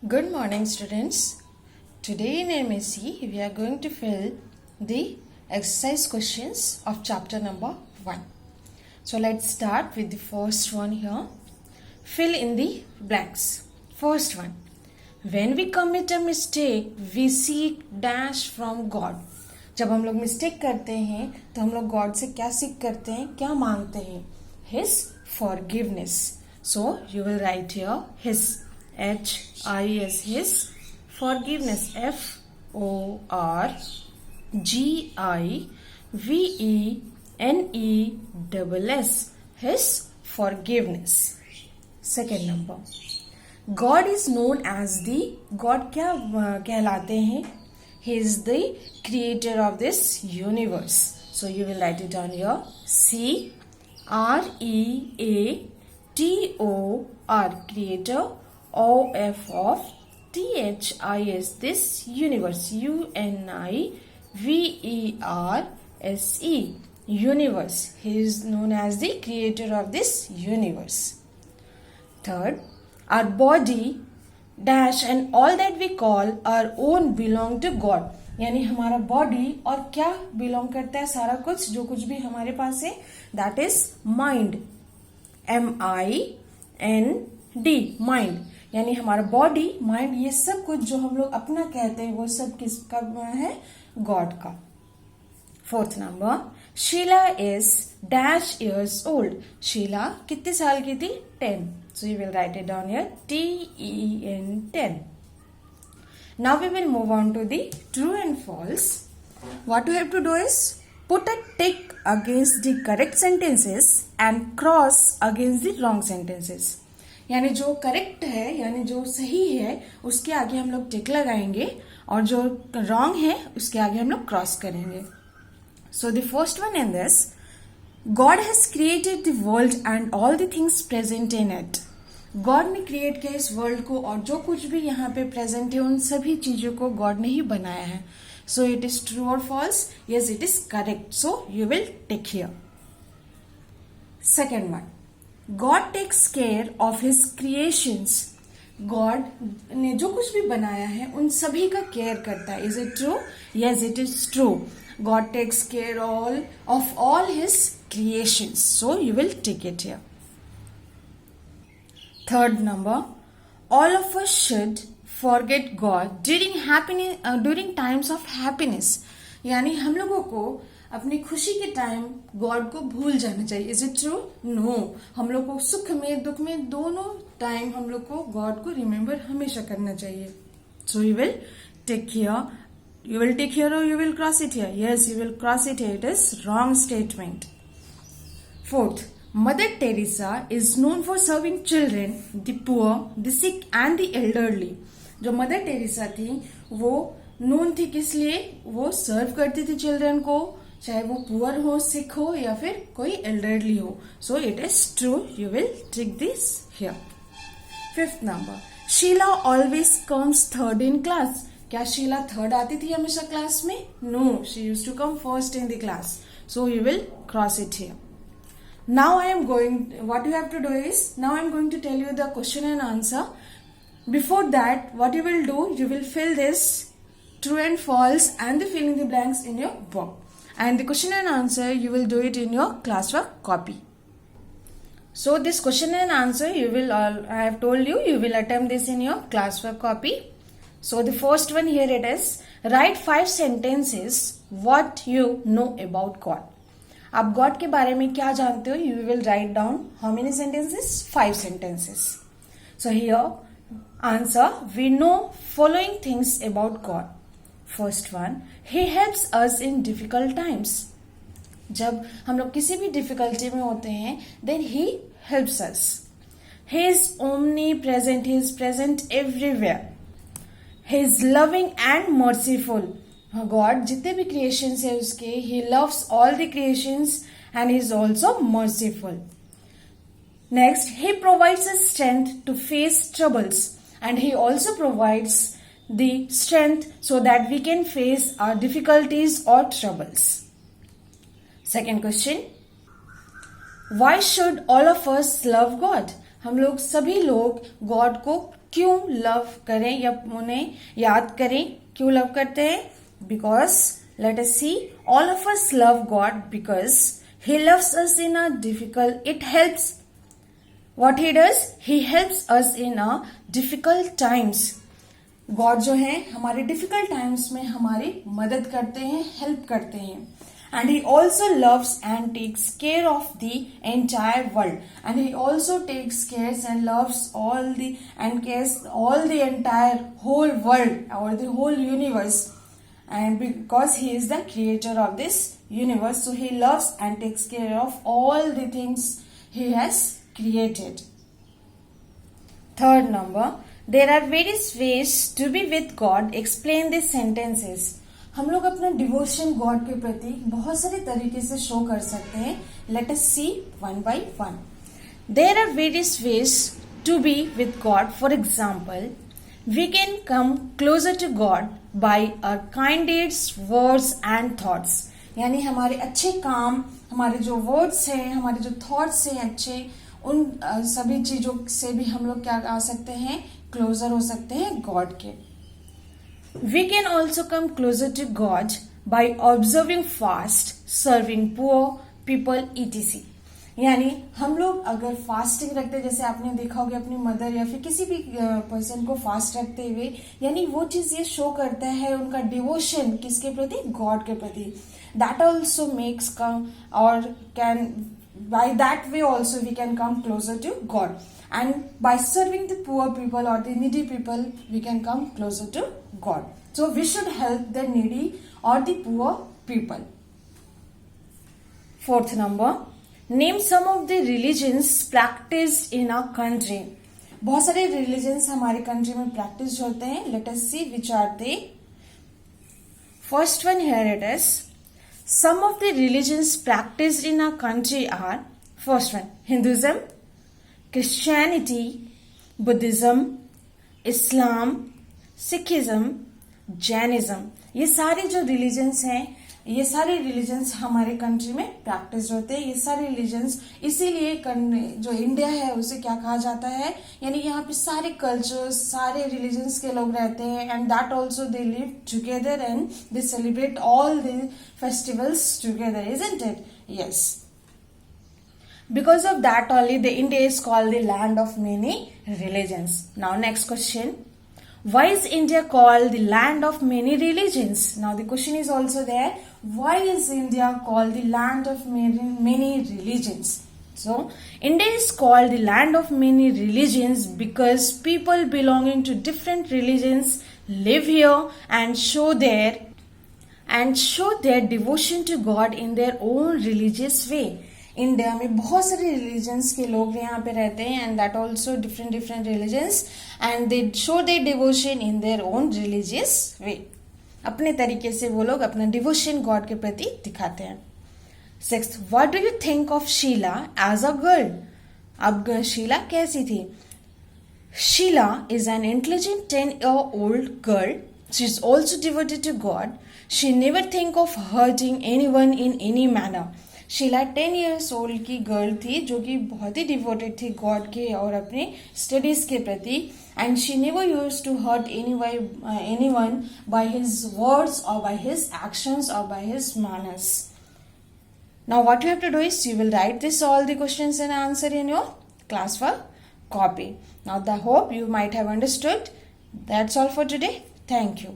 Good morning, students. Today in MSc, we are going to fill the exercise questions of chapter number 1. So let's start with the first one here. Fill in the blanks. First one. When we commit a mistake, we seek dash from God. जब हम लोग mistake करते हैं तो हम लोग God से क्या सीख करते हैं, क्या मांगते हैं? His forgiveness. So you will write here his. H-I-S, his forgiveness, F-O-R-G-I-V-E-N-E-S-S, his forgiveness. Second number, God is known as the, God क्या कहलाते हैं? He is the creator of this universe. So you will write it down here, C-R-E-A-T-O-R, creator, O-F of T-H-I-S, this universe, U-N-I-V-E-R-S-E, universe. He is known as the creator of this universe. Third, our body, dash and all that we call our own belong to God. यानी हमारा body और क्या belong करता है? सारा कुछ, जो कुछ भी हमारे पास है, that is mind, M-I-N-D, mind. यानी हमारा बॉडी, माइंड, ये सब कुछ जो हम लोग अपना कहते हैं वो सब किसका है? गॉड का. Fourth number, Sheela is dash years old. Sheela कितने साल की थी? 10. So you will write it down here, T-E-N, 10. Now we will move on to the true and false. What you have to do is put a tick against the correct sentences and cross against the wrong sentences. यानी जो correct है, यानी जो सही है, उसके आगे हम लोग टिक लगाएंगे और जो रॉन्ग है उसके आगे हम लोग क्रॉस करेंगे. So the first one in this, God has created the world and all the things present in it. God ने क्रिएट किया इस वर्ल्ड को और जो कुछ भी यहाँ पे प्रेजेंट है उन सभी चीजों को गॉड ने ही बनाया है. सो इट इज ट्रू और false? Yes, it is correct. So you will tick here. Second one, God takes care of his creations. God ने जो कुछ भी बनाया है उन सभी का केयर करता है. Is it true? Yes, it is true. God takes care of all his creations. So you will take it here. Third number, all of us should forget God during times of happiness. यानी हम लोगों को अपनी खुशी के time God को भूल जाना चाहिए. Is it true? नो. हम लोग को सुख में, दुख में, दोनों टाइम हम लोग को गॉड को रिमेम्बर हमेशा करना चाहिए. So you will take here, you will take here or you will cross it here? Yes, you will cross it here. It is wrong statement. Fourth, Mother Teresa is known for serving children, the poor, the sick and the elderly. जो mother Teresa थी वो known थी किस लिए? वो सर्व करती थी children को, चाहे वो पुअर हो, सिक हो या फिर कोई एल्डरली हो. So it is true. You will tick this here. Fifth number, Sheela always comes third in class. क्या शीला थर्ड आती थी हमेशा क्लास में? No, she used to come first in the class. So you will cross it here. Now what you have to do is, now I am going to tell you the question and answer. Before that, what you will do, you will fill this true and false and the fill in the blanks in your book. And the question and answer, you will do it in your classwork copy. So this question and answer, I have told you, you will attempt this in your classwork copy. So the first one here it is, write 5 sentences what you know about God. आप God के बारे में क्या जानते हो? You will write down how many sentences? 5 sentences. So here answer, we know following things about God. First one, he helps us in difficult times. जब हम लोग किसी भी डिफिकल्टी में होते हैं, then he helps us. He is omnipresent, he is present everywhere. He is loving and merciful. God जितने भी क्रिएशंस है उसके, he loves all the creations and he is also merciful. Next, he provides us strength to face troubles and he also provides the strength so that we can face our difficulties और troubles. Second question, why should all of us love God. हम लोग सभी लोग God को क्यों love करें या उन्हें याद करें, क्यों लव करते हैं? Because let us see, all of us love God because he loves us in a difficult, it helps, what he does, he helps us in a difficult times. God जो है हमारे difficult times में हमारी मदद करते हैं, help करते हैं. And he also loves and takes care of the entire world. And he also takes care and loves all the and cares all the entire whole world or the whole universe. And because he is the creator of this universe, so he loves and takes care of all the things he has created. Third number, there are various ways to be with God. Explain these sentences. हम लोग अपना devotion God के प्रति बहुत सारे तरीके से show कर सकते हैं. Let us see one by one. There are various ways to be with God. For example, we can come closer to God by our kind deeds, words and thoughts. यानी हमारे अच्छे काम, हमारे जो वर्ड्स हैं, हमारे जो थॉट्स हैं अच्छे, उन सभी चीजों से भी हम लोग क्या आ सकते हैं, क्लोजर हो सकते हैं गॉड के. We can also come closer to God by observing fast, serving poor people, etc. यानी हम लोग अगर फास्टिंग रखते, जैसे आपने देखा होगा अपनी मदर या फिर किसी भी पर्सन को फास्ट रखते हुए, यानी वो चीज ये शो करता है उनका डिवोशन किसके प्रति, गॉड के प्रति. दैट ऑल्सो मेक्स कम और can by that way also we can come closer to God. And by serving the poor people or the needy people, we can come closer to God. So we should help the needy or the poor people. Fourth number, name some of the religions practiced in our country. बहुत सारे religions हमारे country में practice होते हैं. Let us see which are they. First one, here it is. Some of the religions practiced in our country are, first one, Hinduism, Christianity, Buddhism, Islam, Sikhism, Jainism. ये सारे जो religions हैं, ये सारे religions हमारे country में practice होते हैं. ये सारे रिलीजन्स इसीलिए जो इंडिया है उसे क्या कहा जाता है, यानी यहाँ पे सारे कल्चर्स, सारे रिलीजन्स के लोग रहते हैं. And that also they live together and they celebrate all the festivals together, isn't it? Yes. Because of that only the India is called the land of many religions. Now next question. Why is India called the land of many religions? Now the question is also there. Why is India called the land of many religions? So India is called the land of many religions because people belonging to different religions live here and show their devotion to God in their own religious way. India में बहुत सारे religions के लोग यहाँ पे रहते हैं and that also different religions and they show their devotion in their own religious way. अपने तरीके से वो लोग अपना डिवोशन गॉड के प्रति दिखाते हैं. Sixth, what do you think of Sheela as a girl? अब शीला कैसी थी? Sheela is an intelligent 10-year-old girl. She is also devoted to God. She never think of hurting anyone in any manner. Sheela 10 years old की girl थी जो कि बहुत ही devoted थी God के और अपने स्टडीज के प्रति. And she never used to hurt anyone by his words और बाय हिज एक्शंस और by his manners. Now what you have to do is you will write this all the questions and answer in your class work copy. Now I hope you might have understood. That's all for today. Thank you.